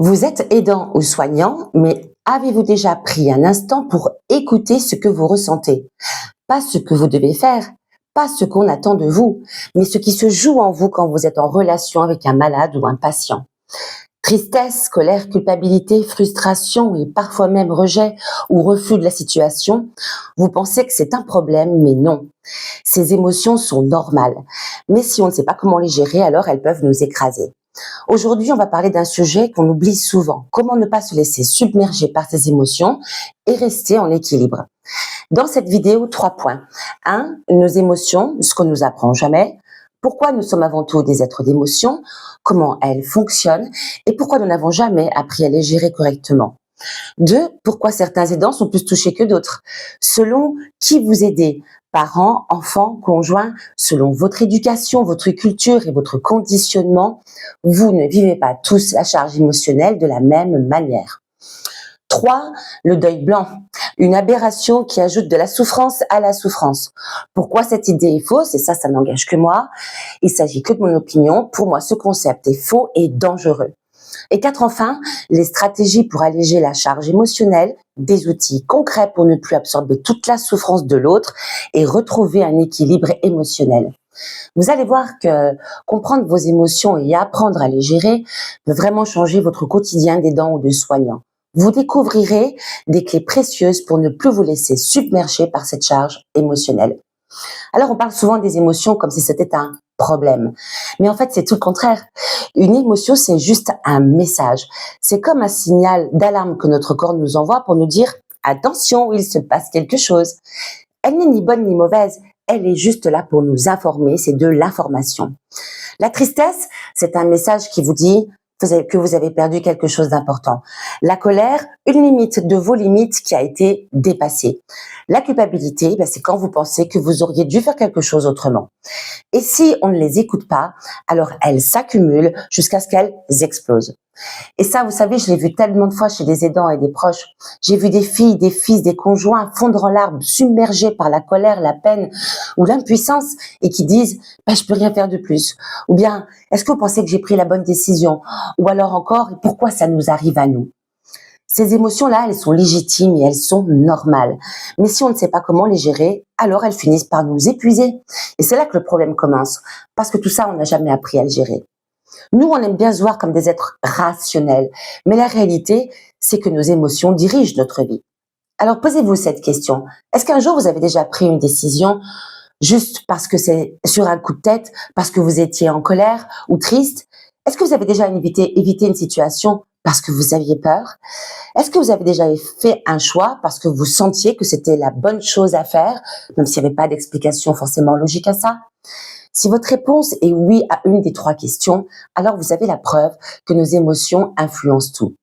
Vous êtes aidant ou soignant, mais avez-vous déjà pris un instant pour écouter ce que vous ressentez? Pas ce que vous devez faire, pas ce qu'on attend de vous, mais ce qui se joue en vous quand vous êtes en relation avec un malade ou un patient. Tristesse, colère, culpabilité, frustration et parfois même rejet ou refus de la situation, vous pensez que c'est un problème, mais non. Ces émotions sont normales, mais si on ne sait pas comment les gérer, alors elles peuvent nous écraser. Aujourd'hui, on va parler d'un sujet qu'on oublie souvent. Comment ne pas se laisser submerger par ses émotions et rester en équilibre. Dans cette vidéo, 3 points. 1. Nos émotions, ce qu'on nous apprend jamais. Pourquoi nous sommes avant tout des êtres d'émotion, comment elles fonctionnent et pourquoi nous n'avons jamais appris à les gérer correctement. 2. Pourquoi certains aidants sont plus touchés que d'autres. Selon qui vous aidez, parents, enfants, conjoints, selon votre éducation, votre culture et votre conditionnement, vous ne vivez pas tous la charge émotionnelle de la même manière. 3. Le deuil blanc, une aberration qui ajoute de la souffrance à la souffrance. Pourquoi cette idée est fausse? Et ça n'engage que moi. Il s'agit que de mon opinion. Pour moi, ce concept est faux et dangereux. Et 4, enfin, les stratégies pour alléger la charge émotionnelle, des outils concrets pour ne plus absorber toute la souffrance de l'autre et retrouver un équilibre émotionnel. Vous allez voir que comprendre vos émotions et apprendre à les gérer peut vraiment changer votre quotidien d'aidant ou de soignant. Vous découvrirez des clés précieuses pour ne plus vous laisser submerger par cette charge émotionnelle. Alors, on parle souvent des émotions comme si c'était un problème. Mais en fait, c'est tout le contraire. Une émotion, c'est juste un message. C'est comme un signal d'alarme que notre corps nous envoie pour nous dire « Attention, il se passe quelque chose ». Elle n'est ni bonne ni mauvaise. Elle est juste là pour nous informer. C'est de l'information. La tristesse, c'est un message qui vous dit que vous avez perdu quelque chose d'important. La colère, une limite de vos limites qui a été dépassée. La culpabilité, c'est quand vous pensez que vous auriez dû faire quelque chose autrement. Et si on ne les écoute pas, alors elles s'accumulent jusqu'à ce qu'elles explosent. Et ça, vous savez, je l'ai vu tellement de fois chez des aidants et des proches. J'ai vu des filles, des fils, des conjoints fondre en larmes, submergés par la colère, la peine ou l'impuissance et qui disent « je peux rien faire de plus ». Ou bien « est-ce que vous pensez que j'ai pris la bonne décision ?» Ou alors encore « pourquoi ça nous arrive à nous ?» Ces émotions-là, elles sont légitimes et elles sont normales. Mais si on ne sait pas comment les gérer, alors elles finissent par nous épuiser. Et c'est là que le problème commence. Parce que tout ça, on n'a jamais appris à le gérer. Nous, on aime bien se voir comme des êtres rationnels. Mais la réalité, c'est que nos émotions dirigent notre vie. Alors posez-vous cette question. Est-ce qu'un jour, vous avez déjà pris une décision juste parce que c'est sur un coup de tête, parce que vous étiez en colère ou triste? Est-ce que vous avez déjà évité une situation parce que vous aviez peur? Est-ce que vous avez déjà fait un choix parce que vous sentiez que c'était la bonne chose à faire, même s'il n'y avait pas d'explication forcément logique à ça? Si votre réponse est oui à une des 3 questions, alors vous avez la preuve que nos émotions influencent tout.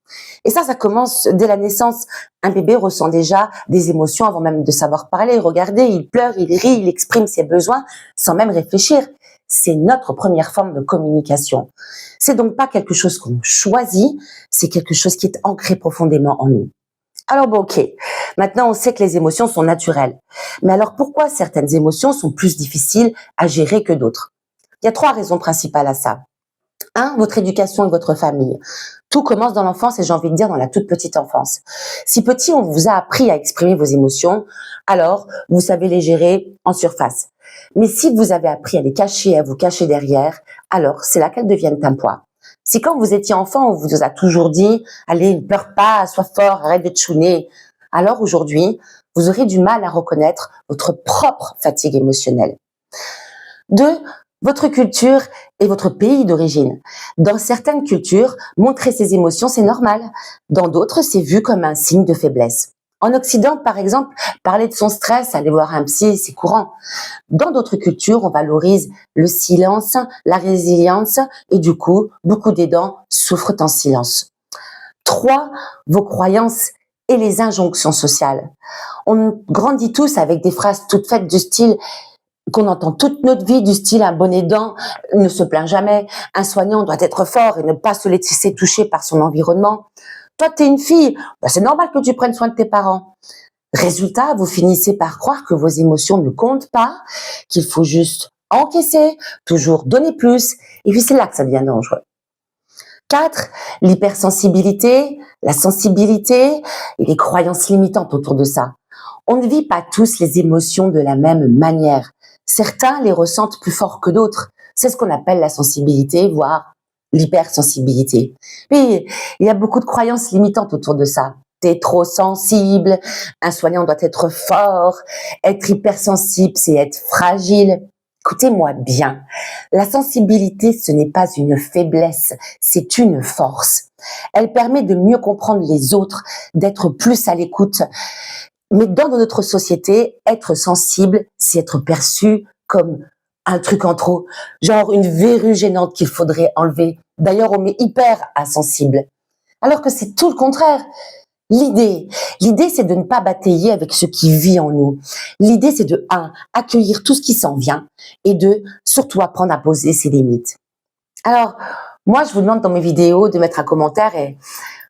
Et ça commence dès la naissance. Un bébé ressent déjà des émotions avant même de savoir parler. Regardez, il pleure, il rit, il exprime ses besoins sans même réfléchir. C'est notre première forme de communication. C'est donc pas quelque chose qu'on choisit, c'est quelque chose qui est ancré profondément en nous. Alors bon, ok, maintenant on sait que les émotions sont naturelles. Mais alors pourquoi certaines émotions sont plus difficiles à gérer que d'autres? Il y a 3 raisons principales à ça. 1, votre éducation et votre famille. Tout commence dans l'enfance et j'ai envie de dire dans la toute petite enfance. Si petit, on vous a appris à exprimer vos émotions, alors vous savez les gérer en surface. Mais si vous avez appris à les cacher, à vous cacher derrière, alors c'est là qu'elles deviennent un poids. Si quand vous étiez enfant, on vous a toujours dit « Allez, ne pleure pas, sois fort, arrête de te chouiner », alors aujourd'hui, vous aurez du mal à reconnaître votre propre fatigue émotionnelle. 2, votre culture et votre pays d'origine. Dans certaines cultures, montrer ses émotions, c'est normal. Dans d'autres, c'est vu comme un signe de faiblesse. En Occident, par exemple, parler de son stress, aller voir un psy, c'est courant. Dans d'autres cultures, on valorise le silence, la résilience et du coup, beaucoup d'aidants souffrent en silence. 3, vos croyances et les injonctions sociales. On grandit tous avec des phrases toutes faites du style qu'on entend toute notre vie, du style un bon aidant ne se plaint jamais, un soignant doit être fort et ne pas se laisser toucher par son environnement. Toi, t'es une fille, c'est normal que tu prennes soin de tes parents. Résultat, vous finissez par croire que vos émotions ne comptent pas, qu'il faut juste encaisser, toujours donner plus, et puis c'est là que ça devient dangereux. 4, l'hypersensibilité, la sensibilité et les croyances limitantes autour de ça. On ne vit pas tous les émotions de la même manière. Certains les ressentent plus fort que d'autres. C'est ce qu'on appelle la sensibilité, voire l'hypersensibilité. Mais il y a beaucoup de croyances limitantes autour de ça. T'es trop sensible, un soignant doit être fort, être hypersensible, c'est être fragile. Écoutez-moi bien, la sensibilité, ce n'est pas une faiblesse, c'est une force. Elle permet de mieux comprendre les autres, d'être plus à l'écoute. Mais dans notre société, être sensible, c'est être perçu comme un truc en trop, genre une verrue gênante qu'il faudrait enlever. D'ailleurs, on met hyper insensible. Alors que c'est tout le contraire. L'idée, c'est de ne pas batailler avec ce qui vit en nous. L'idée, c'est de, accueillir tout ce qui s'en vient et de, surtout apprendre à poser ses limites. Alors, moi, je vous demande dans mes vidéos de mettre un commentaire et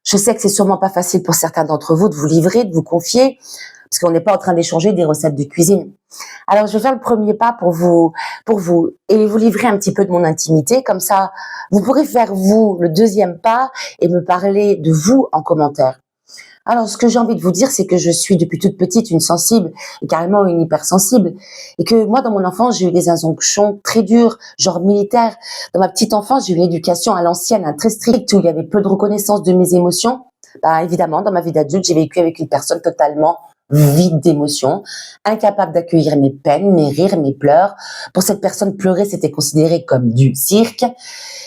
je sais que c'est sûrement pas facile pour certains d'entre vous de vous livrer, de vous confier, parce qu'on n'est pas en train d'échanger des recettes de cuisine. Alors, je vais faire le premier pas pour vous et vous livrer un petit peu de mon intimité. Comme ça, vous pourrez faire, vous, le deuxième pas et me parler de vous en commentaire. Alors, ce que j'ai envie de vous dire, c'est que je suis depuis toute petite une sensible, et carrément une hypersensible, et que moi, dans mon enfance, j'ai eu des injonctions très dures, genre militaires. Dans ma petite enfance, j'ai eu une éducation à l'ancienne, très stricte, où il y avait peu de reconnaissance de mes émotions. Bah, évidemment, dans ma vie d'adulte, j'ai vécu avec une personne totalement vide d'émotions, incapable d'accueillir mes peines, mes rires, mes pleurs. Pour cette personne, pleurer, c'était considéré comme du cirque.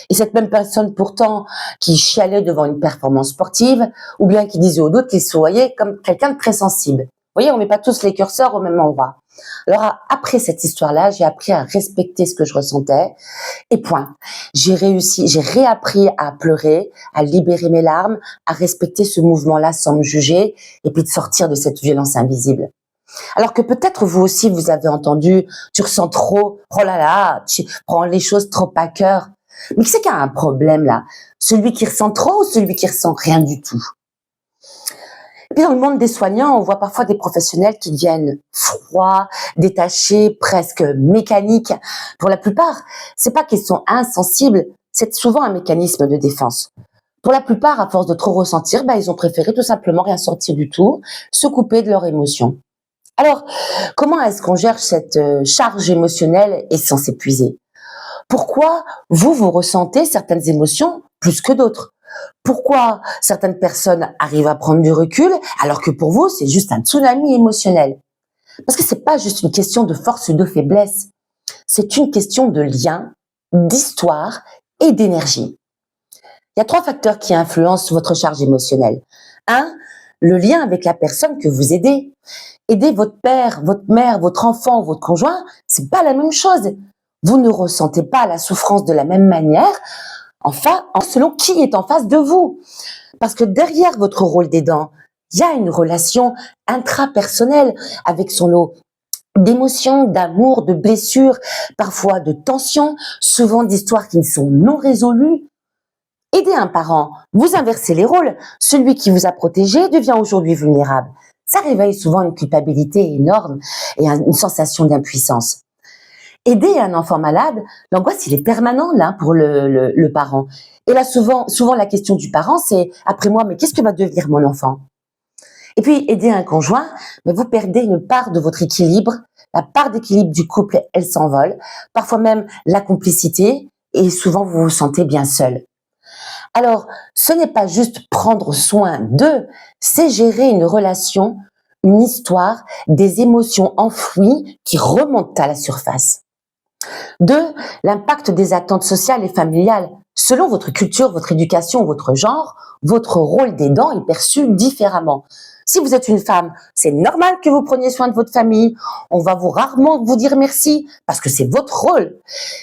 Et cette même personne, pourtant, qui chialait devant une performance sportive, ou bien qui disait aux autres qu'il se voyait comme quelqu'un de très sensible. Vous voyez, on met pas tous les curseurs au même endroit. Alors, après cette histoire-là, j'ai appris à respecter ce que je ressentais, et point. J'ai réappris à pleurer, à libérer mes larmes, à respecter ce mouvement-là sans me juger, et puis de sortir de cette violence invisible. Alors que peut-être vous aussi, vous avez entendu, tu ressens trop, oh là là, tu prends les choses trop à cœur. Mais qui c'est qui a un problème là? Celui qui ressent trop ou celui qui ressent rien du tout? Et puis dans le monde des soignants, on voit parfois des professionnels qui deviennent froids, détachés, presque mécaniques. Pour la plupart, c'est pas qu'ils sont insensibles, c'est souvent un mécanisme de défense. Pour la plupart, à force de trop ressentir, ils ont préféré tout simplement rien sentir du tout, se couper de leurs émotions. Alors, comment est-ce qu'on gère cette charge émotionnelle et sans s'épuiser? Pourquoi vous ressentez certaines émotions plus que d'autres? Pourquoi certaines personnes arrivent à prendre du recul alors que pour vous, c'est juste un tsunami émotionnel? Parce que c'est pas juste une question de force ou de faiblesse. C'est une question de lien, d'histoire et d'énergie. Il y a 3 facteurs qui influencent votre charge émotionnelle. 1, le lien avec la personne que vous aidez. Aider votre père, votre mère, votre enfant, votre conjoint, c'est pas la même chose. Vous ne ressentez pas la souffrance de la même manière, enfin, selon qui est en face de vous. Parce que derrière votre rôle d'aidant, il y a une relation intrapersonnelle avec son lot d'émotions, d'amour, de blessures, parfois de tensions, souvent d'histoires qui sont non résolues. Aider un parent, vous inversez les rôles. Celui qui vous a protégé devient aujourd'hui vulnérable. Ça réveille souvent une culpabilité énorme et une sensation d'impuissance. Aider un enfant malade, l'angoisse, il est permanent là pour le parent. Et là, souvent la question du parent, c'est après moi, mais qu'est-ce que va devenir mon enfant? Et puis, aider un conjoint, vous perdez une part de votre équilibre. La part d'équilibre du couple, elle s'envole. Parfois même la complicité, et souvent vous vous sentez bien seul. Alors, ce n'est pas juste prendre soin d'eux, c'est gérer une relation, une histoire, des émotions enfouies qui remontent à la surface. 2, l'impact des attentes sociales et familiales. Selon votre culture, votre éducation, votre genre, votre rôle d'aidant est perçu différemment. Si vous êtes une femme, c'est normal que vous preniez soin de votre famille. On va rarement vous dire merci parce que c'est votre rôle.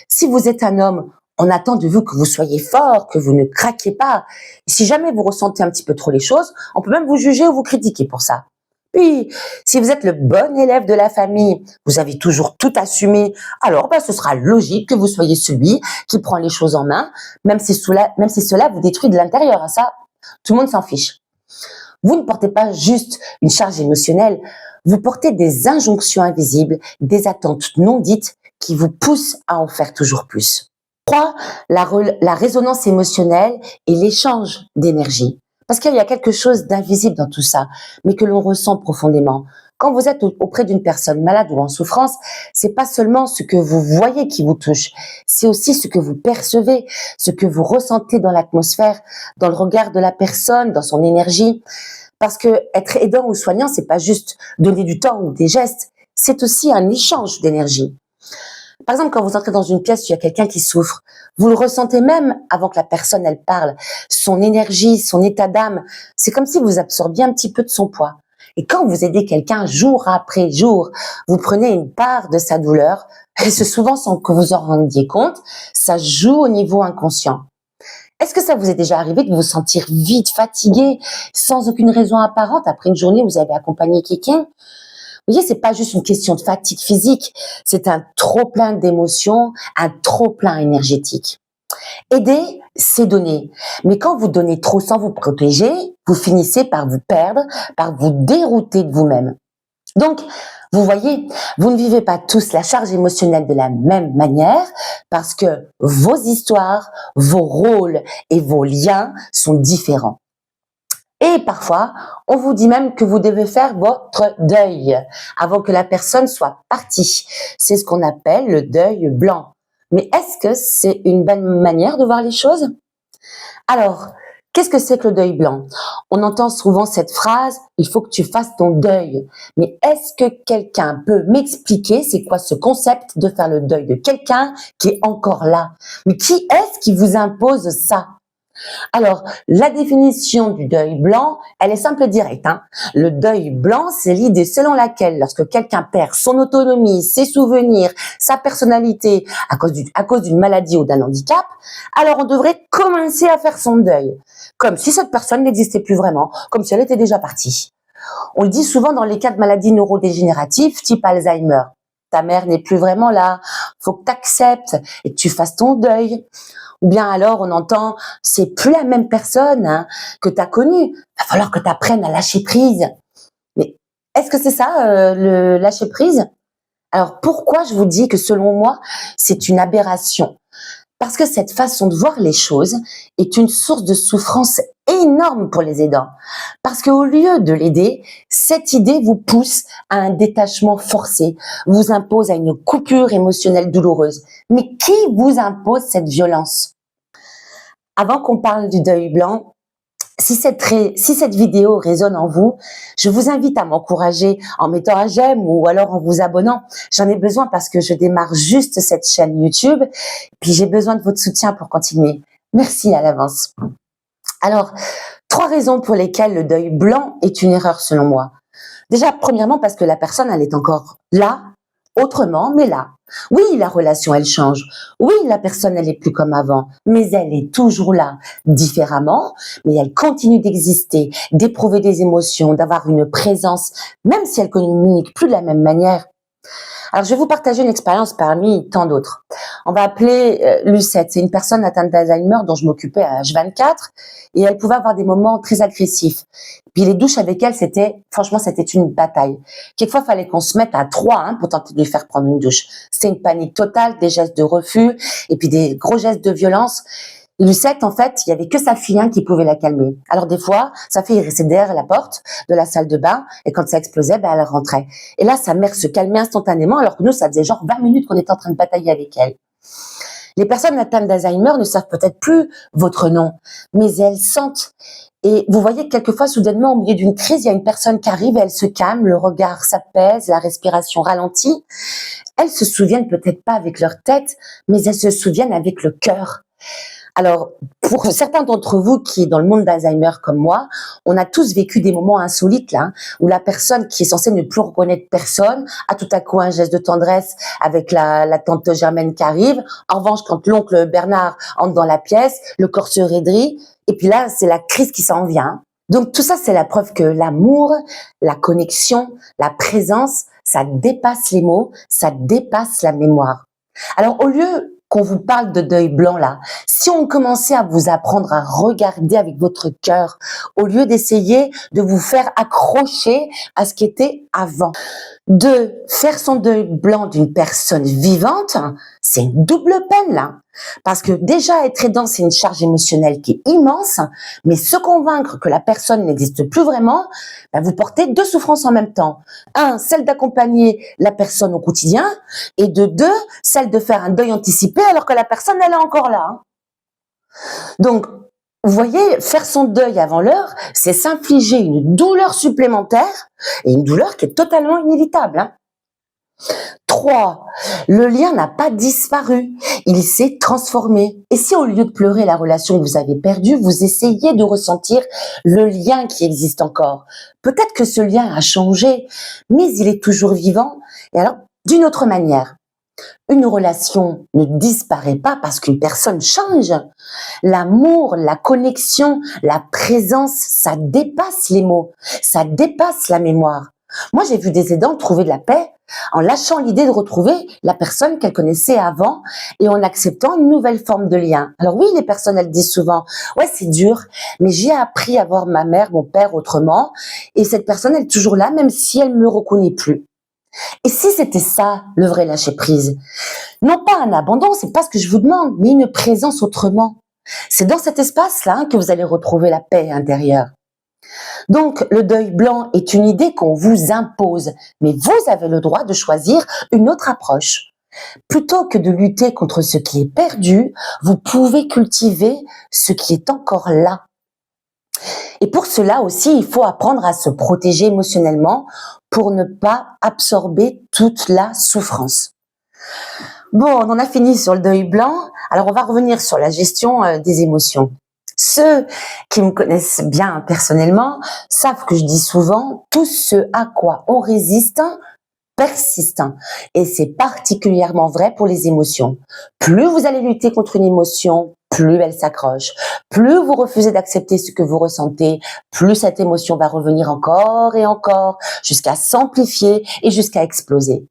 Si vous êtes un homme, on attend de vous que vous soyez fort, que vous ne craquez pas. Et si jamais vous ressentez un petit peu trop les choses, on peut même vous juger ou vous critiquer pour ça. Puis, si vous êtes le bon élève de la famille, vous avez toujours tout assumé, alors ce sera logique que vous soyez celui qui prend les choses en main, même si cela vous détruit de l'intérieur. Ça, tout le monde s'en fiche. Vous ne portez pas juste une charge émotionnelle, vous portez des injonctions invisibles, des attentes non dites qui vous poussent à en faire toujours plus. 3, la résonance émotionnelle et l'échange d'énergie. Parce qu'il y a quelque chose d'invisible dans tout ça, mais que l'on ressent profondément. Quand vous êtes auprès d'une personne malade ou en souffrance, c'est pas seulement ce que vous voyez qui vous touche, c'est aussi ce que vous percevez, ce que vous ressentez dans l'atmosphère, dans le regard de la personne, dans son énergie. Parce que être aidant ou soignant, c'est pas juste donner du temps ou des gestes, c'est aussi un échange d'énergie. Par exemple, quand vous entrez dans une pièce où il y a quelqu'un qui souffre, vous le ressentez même avant que la personne elle parle, son énergie, son état d'âme. C'est comme si vous absorbiez un petit peu de son poids. Et quand vous aidez quelqu'un jour après jour, vous prenez une part de sa douleur, et c'est souvent sans que vous en rendiez compte, ça joue au niveau inconscient. Est-ce que ça vous est déjà arrivé de vous sentir vite, fatigué, sans aucune raison apparente après une journée où vous avez accompagné quelqu'un? Vous voyez, c'est pas juste une question de fatigue physique, c'est un trop-plein d'émotions, un trop-plein énergétique. Aider, c'est donner. Mais quand vous donnez trop sans vous protéger, vous finissez par vous perdre, par vous dérouter de vous-même. Donc, vous voyez, vous ne vivez pas tous la charge émotionnelle de la même manière parce que vos histoires, vos rôles et vos liens sont différents. Et parfois, on vous dit même que vous devez faire votre deuil avant que la personne soit partie. C'est ce qu'on appelle le deuil blanc. Mais est-ce que c'est une bonne manière de voir les choses? Alors, qu'est-ce que c'est que le deuil blanc? On entend souvent cette phrase, il faut que tu fasses ton deuil. Mais est-ce que quelqu'un peut m'expliquer c'est quoi ce concept de faire le deuil de quelqu'un qui est encore là? Mais qui est-ce qui vous impose ça? Alors, la définition du deuil blanc, elle est simple et directe. Le deuil blanc, c'est l'idée selon laquelle, lorsque quelqu'un perd son autonomie, ses souvenirs, sa personnalité à cause d'une maladie ou d'un handicap, alors on devrait commencer à faire son deuil, comme si cette personne n'existait plus vraiment, comme si elle était déjà partie. On le dit souvent dans les cas de maladies neurodégénératives, type Alzheimer. Ta mère n'est plus vraiment là, faut que tu acceptes et que tu fasses ton deuil. Ou bien alors on entend, c'est plus la même personne que tu as connue, va falloir que tu apprennes à lâcher prise. Mais est-ce que c'est ça, le lâcher prise? Alors pourquoi je vous dis que selon moi, c'est une aberration? Parce que cette façon de voir les choses est une source de souffrance énorme pour les aidants. Parce qu'au lieu de l'aider, cette idée vous pousse à un détachement forcé, vous impose à une coupure émotionnelle douloureuse. Mais qui vous impose cette violence? Avant qu'on parle du deuil blanc, si cette vidéo résonne en vous, je vous invite à m'encourager en mettant un j'aime ou alors en vous abonnant. J'en ai besoin parce que je démarre juste cette chaîne YouTube, puis j'ai besoin de votre soutien pour continuer. Merci à l'avance. Alors, 3 raisons pour lesquelles le deuil blanc est une erreur selon moi. Déjà, premièrement, parce que la personne, elle est encore là, autrement, mais là. Oui, la relation, elle change. Oui, la personne, elle est plus comme avant, mais elle est toujours là, différemment, mais elle continue d'exister, d'éprouver des émotions, d'avoir une présence, même si elle communique plus de la même manière. Alors, je vais vous partager une expérience parmi tant d'autres. On va appeler Lucette. C'est une personne atteinte d'Alzheimer dont je m'occupais à H24 et elle pouvait avoir des moments très agressifs. Puis les douches avec elle, franchement, c'était une bataille. Quelquefois, il fallait qu'on se mette à 3 pour tenter de lui faire prendre une douche. C'était une panique totale, des gestes de refus et puis des gros gestes de violence. Lucette, en fait, il y avait que sa fille qui pouvait la calmer. Alors des fois, sa fille restait derrière la porte de la salle de bain et quand ça explosait, elle rentrait. Et là, sa mère se calmait instantanément alors que nous, ça faisait genre 20 minutes qu'on était en train de batailler avec elle. Les personnes atteintes d'Alzheimer ne savent peut-être plus votre nom, mais elles sentent. Et vous voyez que quelquefois, soudainement, au milieu d'une crise, il y a une personne qui arrive et elle se calme, le regard s'apaise, la respiration ralentit. Elles se souviennent peut-être pas avec leur tête, mais elles se souviennent avec le cœur. Alors, pour certains d'entre vous qui est dans le monde d'Alzheimer comme moi, on a tous vécu des moments insolites là, où la personne qui est censée ne plus reconnaître personne a tout à coup un geste de tendresse avec la tante Germaine qui arrive. En revanche, quand l'oncle Bernard entre dans la pièce, le corps se raidrit et puis là, c'est la crise qui s'en vient. Donc tout ça, c'est la preuve que l'amour, la connexion, la présence, ça dépasse les mots, ça dépasse la mémoire. Alors au lieu qu'on vous parle de deuil blanc là, si on commençait à vous apprendre à regarder avec votre cœur, au lieu d'essayer de vous faire accrocher à ce qui était avant, de faire son deuil blanc d'une personne vivante, c'est une double peine là. Parce que déjà, être aidant, c'est une charge émotionnelle qui est immense, mais se convaincre que la personne n'existe plus vraiment, vous portez deux souffrances en même temps. Un, celle d'accompagner la personne au quotidien, et de deux, celle de faire un deuil anticipé alors que la personne, elle est encore là. Hein. Donc, vous voyez, faire son deuil avant l'heure, c'est s'infliger une douleur supplémentaire, et une douleur qui est totalement inévitable. Hein. 3. Le lien n'a pas disparu, il s'est transformé. Et si au lieu de pleurer la relation que vous avez perdue, vous essayez de ressentir le lien qui existe encore. Peut-être que ce lien a changé, mais il est toujours vivant. Et alors, d'une autre manière, une relation ne disparaît pas parce qu'une personne change. L'amour, la connexion, la présence, ça dépasse les mots, ça dépasse la mémoire. Moi, j'ai vu des aidants trouver de la paix en lâchant l'idée de retrouver la personne qu'elles connaissaient avant et en acceptant une nouvelle forme de lien. Alors oui, les personnes, elles disent souvent, ouais, c'est dur, mais j'ai appris à voir ma mère, mon père autrement, et cette personne, elle est toujours là, même si elle me reconnaît plus. Et si c'était ça, le vrai lâcher prise? Non pas un abandon, c'est pas ce que je vous demande, mais une présence autrement. C'est dans cet espace-là que vous allez retrouver la paix intérieure. Donc, le deuil blanc est une idée qu'on vous impose, mais vous avez le droit de choisir une autre approche. Plutôt que de lutter contre ce qui est perdu, vous pouvez cultiver ce qui est encore là. Et pour cela aussi, il faut apprendre à se protéger émotionnellement pour ne pas absorber toute la souffrance. Bon, on en a fini sur le deuil blanc, alors on va revenir sur la gestion des émotions. Ceux qui me connaissent bien personnellement savent que je dis souvent, tout ce à quoi on résiste persiste. Et c'est particulièrement vrai pour les émotions. Plus vous allez lutter contre une émotion, plus elle s'accroche. Plus vous refusez d'accepter ce que vous ressentez, plus cette émotion va revenir encore et encore, jusqu'à s'amplifier et jusqu'à exploser.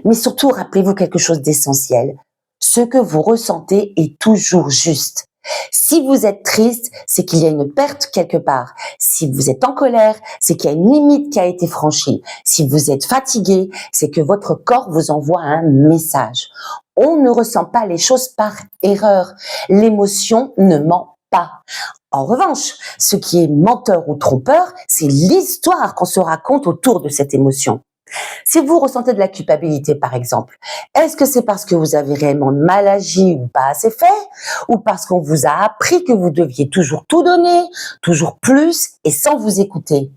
Mais surtout, rappelez-vous quelque chose d'essentiel. Ce que vous ressentez est toujours juste. Si vous êtes triste, c'est qu'il y a une perte quelque part. Si vous êtes en colère, c'est qu'il y a une limite qui a été franchie. Si vous êtes fatigué, c'est que votre corps vous envoie un message. On ne ressent pas les choses par erreur. L'émotion ne ment pas. En revanche, ce qui est menteur ou trompeur, c'est l'histoire qu'on se raconte autour de cette émotion. Si vous ressentez de la culpabilité, par exemple, est-ce que c'est parce que vous avez réellement mal agi ou pas assez fait, ou parce qu'on vous a appris que vous deviez toujours tout donner, toujours plus, et sans vous écouter?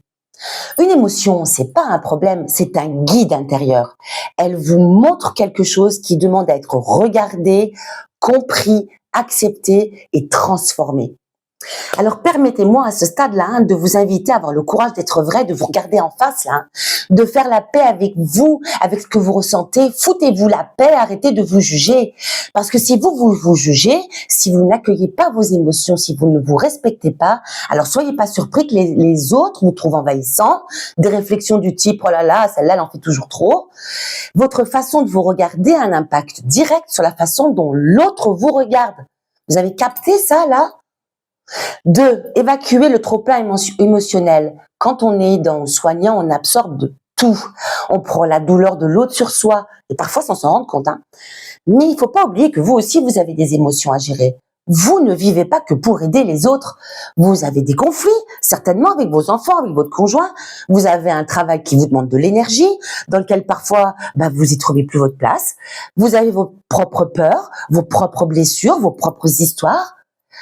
Une émotion, c'est pas un problème, c'est un guide intérieur. Elle vous montre quelque chose qui demande à être regardé, compris, accepté et transformé. Alors permettez-moi à ce stade-là de vous inviter à avoir le courage d'être vrai, de vous regarder en face, de faire la paix avec vous, avec ce que vous ressentez. Foutez-vous la paix, arrêtez de vous juger. Parce que si vous jugez, si vous n'accueillez pas vos émotions, si vous ne vous respectez pas, alors soyez pas surpris que les autres vous trouvent envahissants, des réflexions du type « oh là là, celle-là, elle en fait toujours trop ». Votre façon de vous regarder a un impact direct sur la façon dont l'autre vous regarde. Vous avez capté ça, là ? 2. Évacuer le trop-plein émotionnel. Quand on est dans soignant, on absorbe de tout. On prend la douleur de l'autre sur soi et parfois sans s'en rendre compte. Mais il ne faut pas oublier que vous aussi, vous avez des émotions à gérer. Vous ne vivez pas que pour aider les autres. Vous avez des conflits, certainement avec vos enfants, avec votre conjoint. Vous avez un travail qui vous demande de l'énergie, dans lequel parfois vous y trouvez plus votre place. Vous avez vos propres peurs, vos propres blessures, vos propres histoires.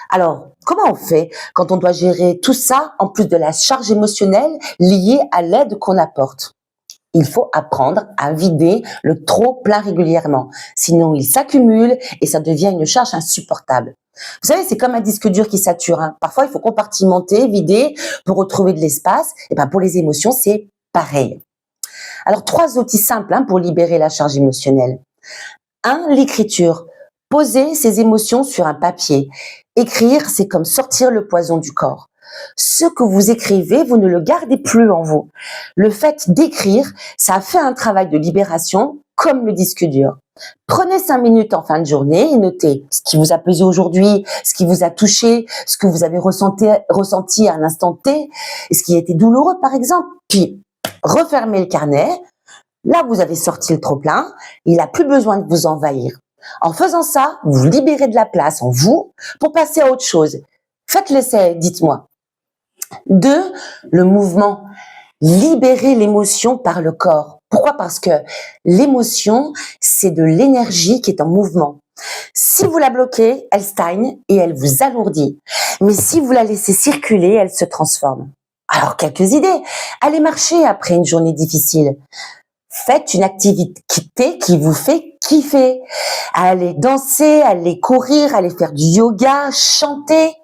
Alors, comment on fait quand on doit gérer tout ça en plus de la charge émotionnelle liée à l'aide qu'on apporte? Il faut apprendre à vider le trop plein régulièrement. Sinon, il s'accumule et ça devient une charge insupportable. Vous savez, c'est comme un disque dur qui sature. Parfois, il faut compartimenter, vider pour retrouver de l'espace. Et pour les émotions, c'est pareil. Alors, 3 outils simples pour libérer la charge émotionnelle. 1. L'écriture. Poser ses émotions sur un papier. Écrire, c'est comme sortir le poison du corps. Ce que vous écrivez, vous ne le gardez plus en vous. Le fait d'écrire, ça fait un travail de libération comme le disque dur. Prenez 5 minutes en fin de journée et notez ce qui vous a pesé aujourd'hui, ce qui vous a touché, ce que vous avez ressenti à un instant T, et ce qui a été douloureux par exemple. Puis, refermez le carnet. Là, vous avez sorti le trop-plein. Il n'a plus besoin de vous envahir. En faisant ça, vous libérez de la place en vous pour passer à autre chose. Faites l'essai, dites-moi. 2, le mouvement. Libérer l'émotion par le corps. Pourquoi? Parce que l'émotion, c'est de l'énergie qui est en mouvement. Si vous la bloquez, elle stagne et elle vous alourdit. Mais si vous la laissez circuler, elle se transforme. Alors, quelques idées. Allez marcher après une journée difficile. Faites une activité qui vous fait kiffer. Allez danser, allez courir, allez faire du yoga, chanter.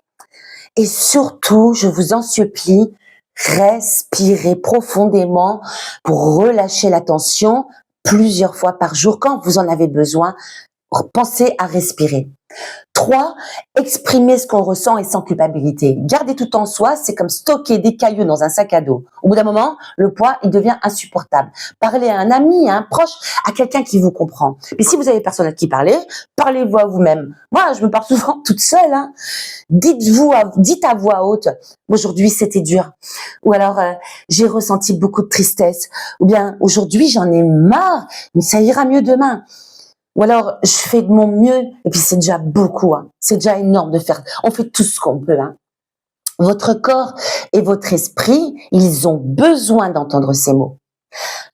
Et surtout, je vous en supplie, respirez profondément pour relâcher la tension plusieurs fois par jour quand vous en avez besoin. Pensez à respirer. 3, exprimer ce qu'on ressent et sans culpabilité. Garder tout en soi, c'est comme stocker des cailloux dans un sac à dos. Au bout d'un moment, le poids, il devient insupportable. Parlez à un ami, à un proche, à quelqu'un qui vous comprend. Et si vous avez personne à qui parler, parlez-vous à vous-même. Moi, je me parle souvent toute seule. Dites à voix haute, aujourd'hui c'était dur. Ou alors, j'ai ressenti beaucoup de tristesse. Ou bien, aujourd'hui j'en ai marre, mais ça ira mieux demain. Ou alors, je fais de mon mieux, et puis c'est déjà beaucoup, hein. C'est déjà énorme de faire. On fait tout ce qu'on peut, hein. Votre corps et votre esprit, ils ont besoin d'entendre ces mots.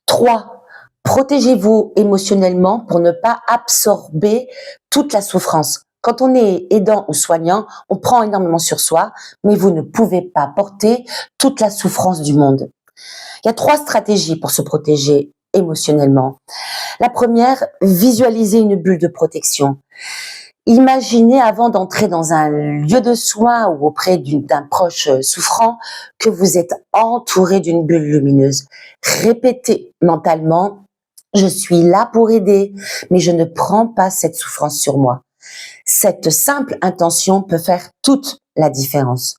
3, protégez-vous émotionnellement pour ne pas absorber toute la souffrance. Quand on est aidant ou soignant, on prend énormément sur soi, mais vous ne pouvez pas porter toute la souffrance du monde. Il y a 3 stratégies pour se protéger émotionnellement. La première, visualisez une bulle de protection. Imaginez avant d'entrer dans un lieu de soins ou auprès d'un proche souffrant que vous êtes entouré d'une bulle lumineuse. Répétez mentalement, je suis là pour aider, mais je ne prends pas cette souffrance sur moi. Cette simple intention peut faire toute la différence.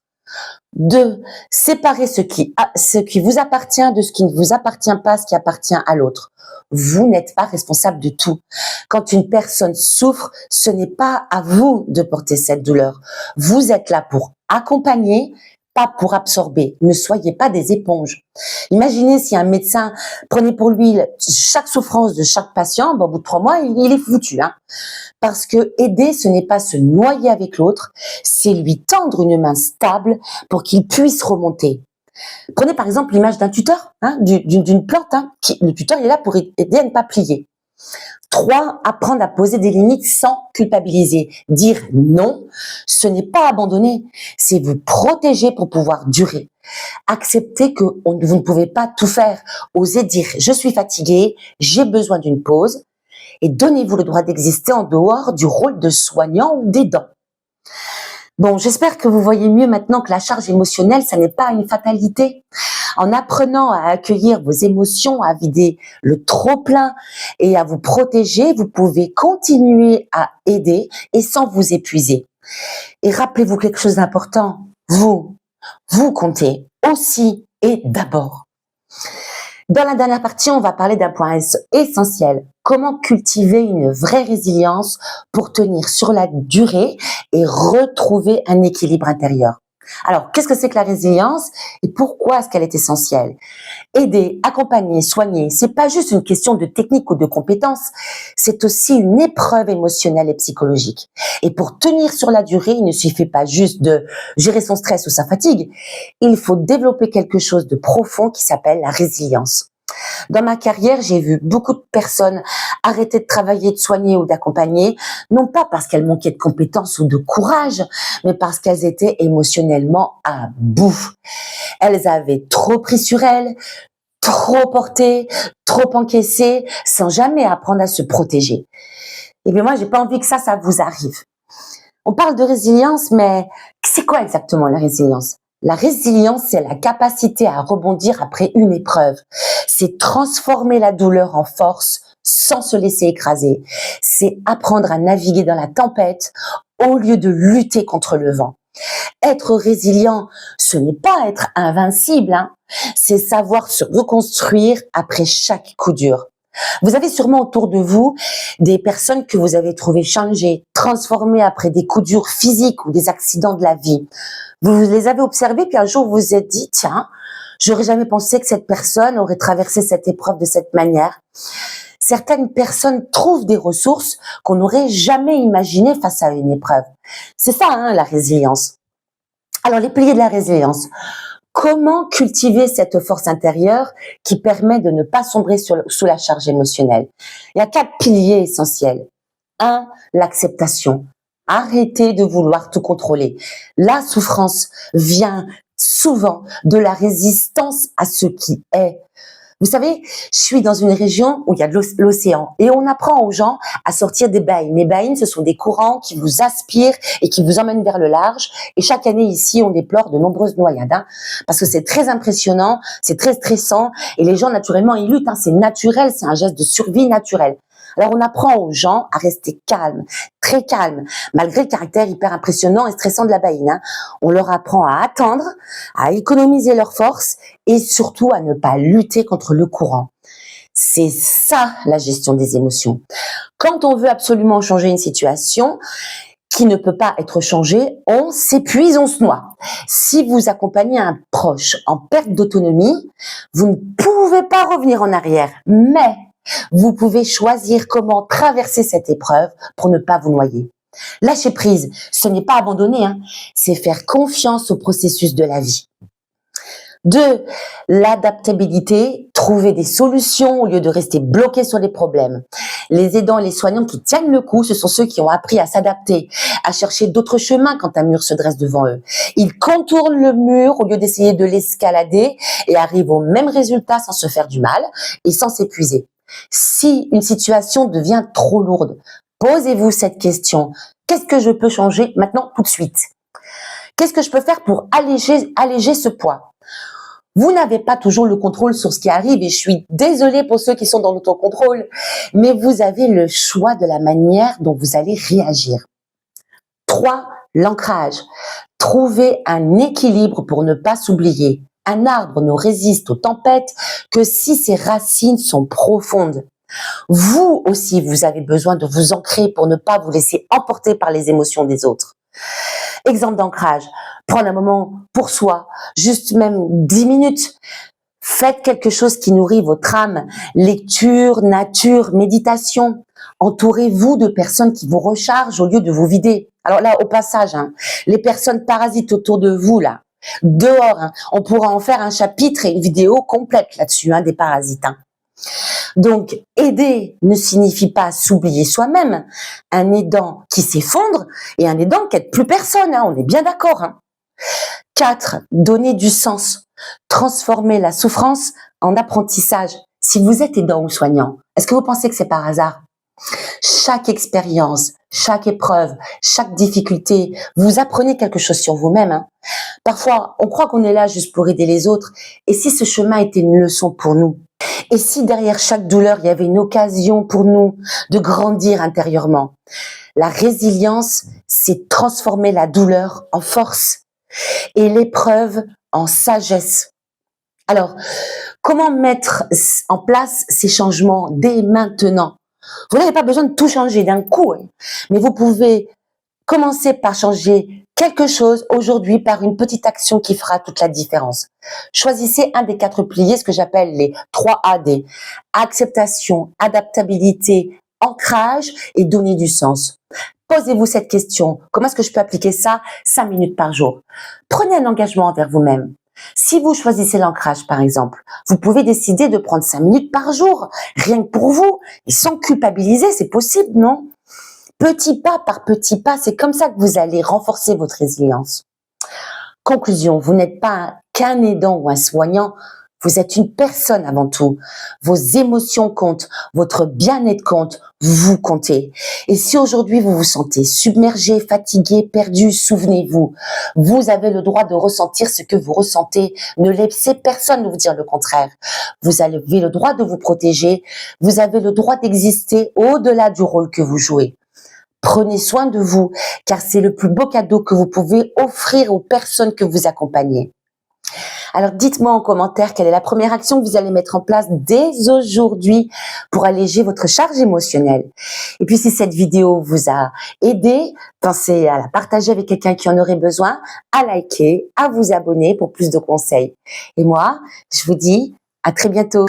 2, séparez ce qui vous appartient de ce qui ne vous appartient pas, ce qui appartient à l'autre. Vous n'êtes pas responsable de tout. Quand une personne souffre, ce n'est pas à vous de porter cette douleur. Vous êtes là pour accompagner, pas pour absorber. Ne soyez pas des éponges. Imaginez si un médecin prenait pour lui chaque souffrance de chaque patient, au bout de 3 mois, il est foutu, hein. Parce que aider, ce n'est pas se noyer avec l'autre, c'est lui tendre une main stable pour qu'il puisse remonter. Prenez par exemple l'image d'un tuteur, hein, d'une plante. Hein, le tuteur il est là pour aider à ne pas plier. 3, apprendre à poser des limites sans culpabiliser. Dire non, ce n'est pas abandonner, c'est vous protéger pour pouvoir durer. Accepter que vous ne pouvez pas tout faire. Osez dire je suis fatigué, j'ai besoin d'une pause. Et donnez-vous le droit d'exister en dehors du rôle de soignant ou d'aidant. Bon, j'espère que vous voyez mieux maintenant que la charge émotionnelle, ça n'est pas une fatalité. En apprenant à accueillir vos émotions, à vider le trop-plein et à vous protéger, vous pouvez continuer à aider et sans vous épuiser. Et rappelez-vous quelque chose d'important, vous comptez aussi et d'abord. Dans la dernière partie, on va parler d'un point essentiel. Comment cultiver une vraie résilience pour tenir sur la durée et retrouver un équilibre intérieur. Alors, qu'est-ce que c'est que la résilience et pourquoi est-ce qu'elle est essentielle? Aider, accompagner, soigner, c'est pas juste une question de technique ou de compétence, c'est aussi une épreuve émotionnelle et psychologique. Et pour tenir sur la durée, il ne suffit pas juste de gérer son stress ou sa fatigue, il faut développer quelque chose de profond qui s'appelle la résilience. Dans ma carrière, j'ai vu beaucoup de personnes arrêter de travailler, de soigner ou d'accompagner, non pas parce qu'elles manquaient de compétences ou de courage, mais parce qu'elles étaient émotionnellement à bout. Elles avaient trop pris sur elles, trop porté, trop encaissé, sans jamais apprendre à se protéger. Et bien moi, j'ai pas envie que ça vous arrive. On parle de résilience, mais c'est quoi exactement la résilience? La résilience, c'est la capacité à rebondir après une épreuve. C'est transformer la douleur en force sans se laisser écraser. C'est apprendre à naviguer dans la tempête au lieu de lutter contre le vent. Être résilient, ce n'est pas être invincible, hein. C'est savoir se reconstruire après chaque coup dur. Vous avez sûrement autour de vous des personnes que vous avez trouvées changées, transformées après des coups durs physiques ou des accidents de la vie. Vous les avez observés, puis un jour vous vous êtes dit, tiens, J'aurais jamais pensé que cette personne aurait traversé cette épreuve de cette manière. Certaines personnes trouvent des ressources qu'on n'aurait jamais imaginées face à une épreuve. C'est ça, hein, la résilience. Alors, les piliers de la résilience. Comment cultiver cette force intérieure qui permet de ne pas sombrer sous la charge émotionnelle? Il y a 4 piliers essentiels. 1, l'acceptation. Arrêtez de vouloir tout contrôler. La souffrance vient souvent de la résistance à ce qui est. Vous savez, je suis dans une région où il y a de l'océan et on apprend aux gens à sortir des baïnes. Les baïnes, ce sont des courants qui vous aspirent et qui vous emmènent vers le large. Et chaque année ici, on déplore de nombreuses noyades, hein, parce que c'est très impressionnant, c'est très stressant et les gens, naturellement, ils luttent. Hein, c'est naturel, c'est un geste de survie naturel. Alors, on apprend aux gens à rester calmes, très calmes, malgré le caractère hyper impressionnant et stressant de la baïne. Hein. On leur apprend à attendre, à économiser leurs forces et surtout à ne pas lutter contre le courant. C'est ça, la gestion des émotions. Quand on veut absolument changer une situation qui ne peut pas être changée, on s'épuise, on se noie. Si vous accompagnez un proche en perte d'autonomie, vous ne pouvez pas revenir en arrière, mais vous pouvez choisir comment traverser cette épreuve pour ne pas vous noyer. Lâcher prise, ce n'est pas abandonner, hein, c'est faire confiance au processus de la vie. 2, l'adaptabilité, trouver des solutions au lieu de rester bloqué sur les problèmes. Les aidants et les soignants qui tiennent le coup, ce sont ceux qui ont appris à s'adapter, à chercher d'autres chemins quand un mur se dresse devant eux. Ils contournent le mur au lieu d'essayer de l'escalader et arrivent au même résultat sans se faire du mal et sans s'épuiser. Si une situation devient trop lourde, posez-vous cette question. Qu'est-ce que je peux changer maintenant tout de suite? Qu'est-ce que je peux faire pour alléger ce poids? Vous n'avez pas toujours le contrôle sur ce qui arrive et je suis désolée pour ceux qui sont dans l'autocontrôle, mais vous avez le choix de la manière dont vous allez réagir. 3, l'ancrage. Trouvez un équilibre pour ne pas s'oublier. Un arbre ne résiste aux tempêtes que si ses racines sont profondes. Vous aussi, vous avez besoin de vous ancrer pour ne pas vous laisser emporter par les émotions des autres. Exemple d'ancrage, prendre un moment pour soi, juste même 10 minutes. Faites quelque chose qui nourrit votre âme, lecture, nature, méditation. Entourez-vous de personnes qui vous rechargent au lieu de vous vider. Alors là, au passage, hein, les personnes parasites autour de vous, là, dehors, hein, on pourra en faire un chapitre et une vidéo complète là-dessus, hein, des parasites. Hein. Donc, aider ne signifie pas s'oublier soi-même. Un aidant qui s'effondre et un aidant qui n'aide plus personne, hein, on est bien d'accord. Hein. 4, donner du sens. Transformer la souffrance en apprentissage. Si vous êtes aidant ou soignant, est-ce que vous pensez que c'est par hasard? Chaque expérience, chaque épreuve, chaque difficulté, vous apprenez quelque chose sur vous-même. Hein. Parfois, on croit qu'on est là juste pour aider les autres. Et si ce chemin était une leçon pour nous? Et si derrière chaque douleur, il y avait une occasion pour nous de grandir intérieurement? La résilience, c'est transformer la douleur en force et l'épreuve en sagesse. Alors, comment mettre en place ces changements dès maintenant? Vous n'avez pas besoin de tout changer d'un coup, hein, mais vous pouvez commencer par changer quelque chose aujourd'hui par une petite action qui fera toute la différence. Choisissez un des 4 piliers, ce que j'appelle les 3 AD. Acceptation, adaptabilité, ancrage et donner du sens. Posez-vous cette question. Comment est-ce que je peux appliquer ça 5 minutes par jour? Prenez un engagement envers vous-même. Si vous choisissez l'ancrage, par exemple, vous pouvez décider de prendre 5 minutes par jour, rien que pour vous, et sans culpabiliser, c'est possible, non? Petit pas par petit pas, c'est comme ça que vous allez renforcer votre résilience. Conclusion, vous n'êtes pas qu'un aidant ou un soignant, vous êtes une personne avant tout. Vos émotions comptent, votre bien-être compte, vous comptez. Et si aujourd'hui vous vous sentez submergé, fatigué, perdu, souvenez-vous, vous avez le droit de ressentir ce que vous ressentez. Ne laissez personne vous dire le contraire. Vous avez le droit de vous protéger, vous avez le droit d'exister au-delà du rôle que vous jouez. Prenez soin de vous, car c'est le plus beau cadeau que vous pouvez offrir aux personnes que vous accompagnez. Alors dites-moi en commentaire quelle est la première action que vous allez mettre en place dès aujourd'hui pour alléger votre charge émotionnelle. Et puis si cette vidéo vous a aidé, pensez à la partager avec quelqu'un qui en aurait besoin, à liker, à vous abonner pour plus de conseils. Et moi, je vous dis à très bientôt.